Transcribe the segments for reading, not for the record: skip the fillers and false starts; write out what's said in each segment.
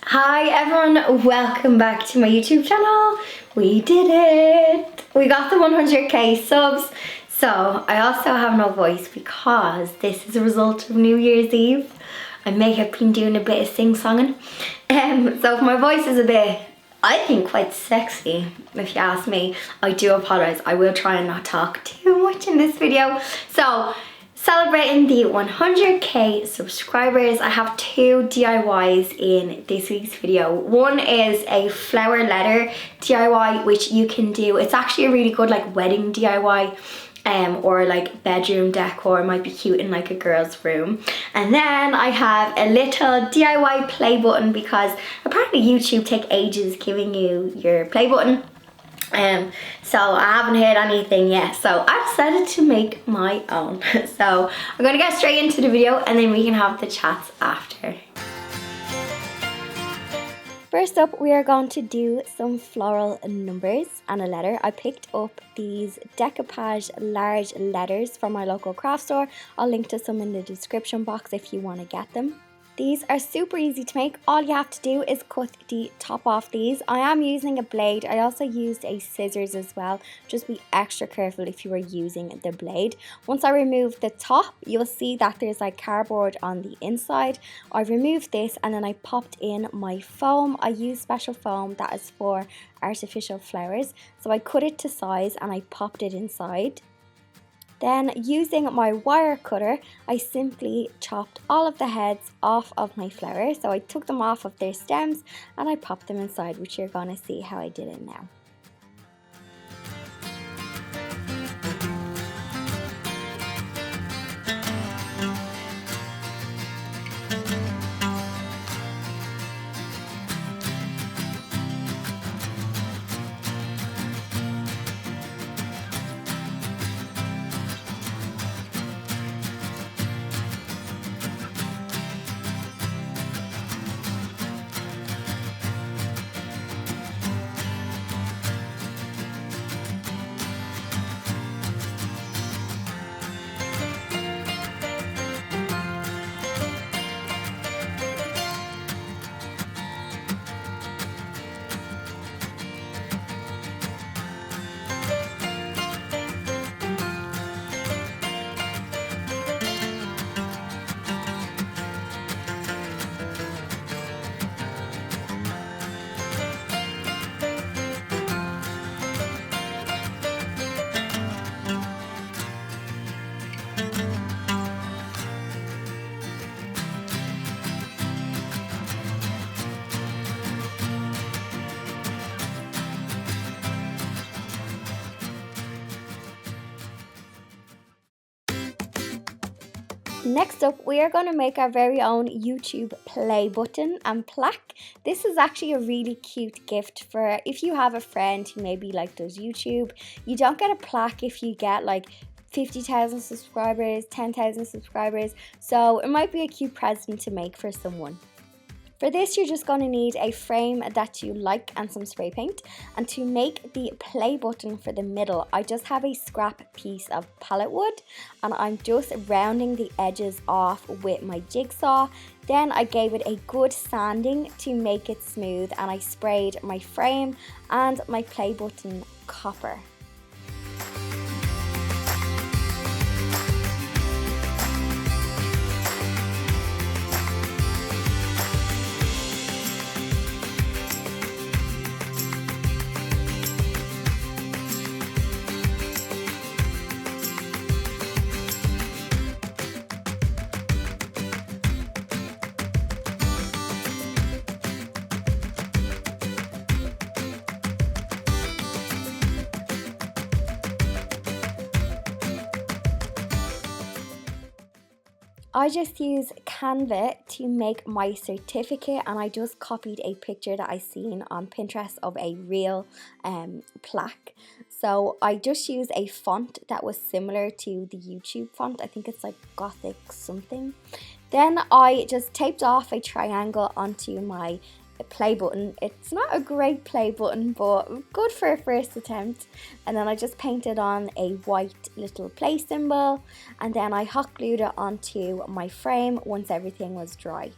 Hi everyone, welcome back to my YouTube channel. We did it! We got the 100k subs. So I also have no voice because this is a result of New Year's Eve. I may have been doing a bit of sing-songing. So if my voice is a bit, I think, quite sexy, if you ask me, I do apologise. I will try and not talk too much in this video. So, celebrating the 100k subscribers, I have two DIYs in this week's video. One is a flower letter DIY, which you can do. It's actually a really good like wedding DIY. Or like bedroom decor, might be cute in like a girl's room. And then I have a little DIY play button because apparently YouTube take ages giving you your play button. So I haven't heard anything yet, so I decided to make my own. So I'm gonna get straight into the video and then we can have the chats after. First up, we are going to do some floral numbers and a letter. I picked up these decoupage large letters from my local craft store. I'll link to some in the description box if you want to get them. These are super easy to make. All you have to do is cut the top off these. I am using a blade. I also used a scissors as well. Just be extra careful if you are using the blade. Once I remove the top, you'll see that there's like cardboard on the inside. I removed this and then I popped in my foam. I use special foam that is for artificial flowers. So I cut it to size and I popped it inside. Then using my wire cutter, I simply chopped all of the heads off of my flowers. So I took them off of their stems and I popped them inside, which you're gonna see how I did it now. Next up, we are going to make our very own YouTube play button and plaque. This is actually a really cute gift for if you have a friend who maybe like does YouTube. You don't get a plaque if you get like 50,000 subscribers, 10,000 subscribers. So it might be a cute present to make for someone. For this, you're just going to need a frame that you like and some spray paint. And to make the play button for the middle, I just have a scrap piece of pallet wood and I'm just rounding the edges off with my jigsaw. Then I gave it a good sanding to make it smooth and I sprayed my frame and my play button copper. I just use Canva to make my certificate and I just copied a picture that I seen on Pinterest of a real plaque. So I just used a font that was similar to the YouTube font. I think it's like Gothic something. Then I just taped off a triangle onto my play button. It's not a great play button, but good for a first attempt. And then I just painted on a white little play symbol, and then I hot glued it onto my frame once everything was dry.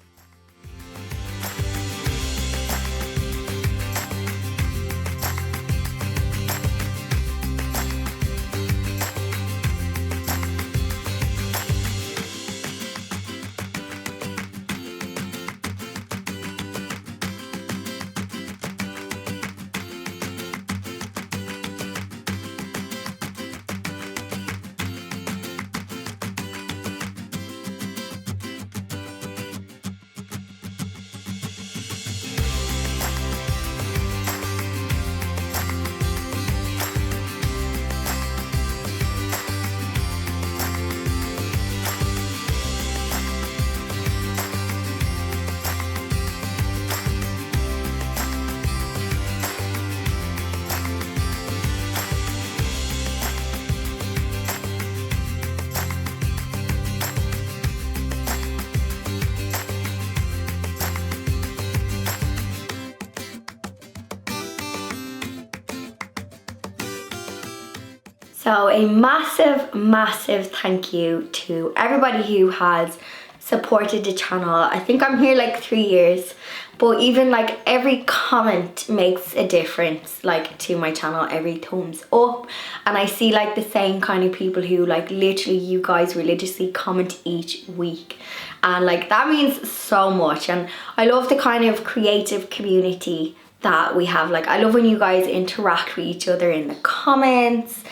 So a massive thank you to everybody who has supported the channel. I think I'm here like 3 years, but even like every comment makes a difference like to my channel, every thumbs up. And I see like the same kind of people who like literally you guys religiously comment each week, and like that means so much. And I love the kind of creative community that we have. Like I love when you guys interact with each other in the comments,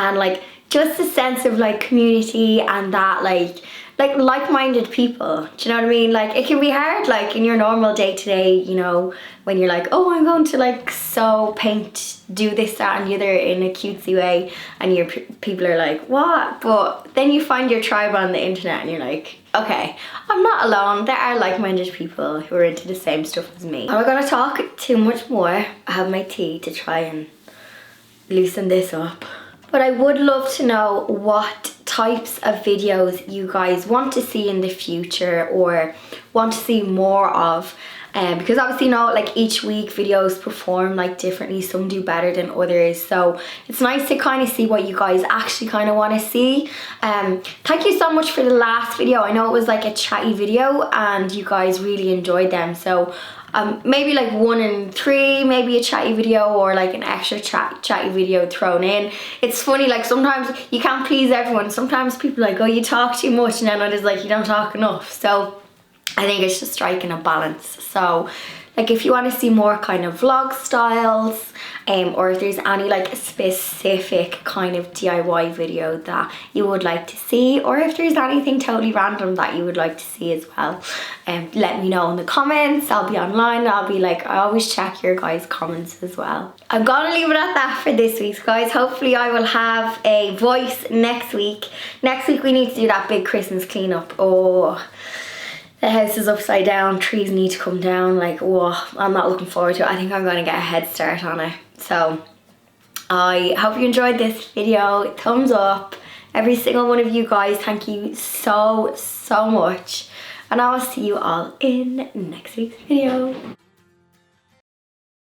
and like just a sense of like community and that like-minded people. Do you know what I mean? Like it can be hard like in your normal day-to-day, you know, when you're like, oh, I'm going to like sew, paint, do this, that and the other in a cutesy way, and your people are like, what? But then you find your tribe on the internet and you're like, okay, I'm not alone. There are like-minded people who are into the same stuff as me. I'm not gonna talk too much more. I have my tea to try and loosen this up. But I would love to know what types of videos you guys want to see in the future or want to see more of. Because obviously, you know, like each week videos perform like differently. Some do better than others. So it's nice to kind of see what you guys actually kind of want to see. Thank you so much for the last video. I know it was like a chatty video and you guys really enjoyed them. So maybe like 1 in 3, maybe a chatty video or like an extra chatty video thrown in. It's funny, like sometimes you can't please everyone. Sometimes people are like, oh, you talk too much, and then others like, you don't talk enough. So I think it's just striking a balance. So like if you want to see more kind of vlog styles, or if there's any like specific kind of DIY video that you would like to see, or if there's anything totally random that you would like to see as well, let me know in the comments. I'll be online. I'll be like, I always check your guys' comments as well. I'm gonna leave it at that for this week, guys. Hopefully I will have a voice next week. Next week we need to do that big Christmas cleanup. Oh, the house is upside down, trees need to come down, like, whoa, I'm not looking forward to it. I think I'm gonna get a head start on it. So I hope you enjoyed this video. Thumbs up, every single one of you guys. Thank you so much, and I will see you all in next week's video.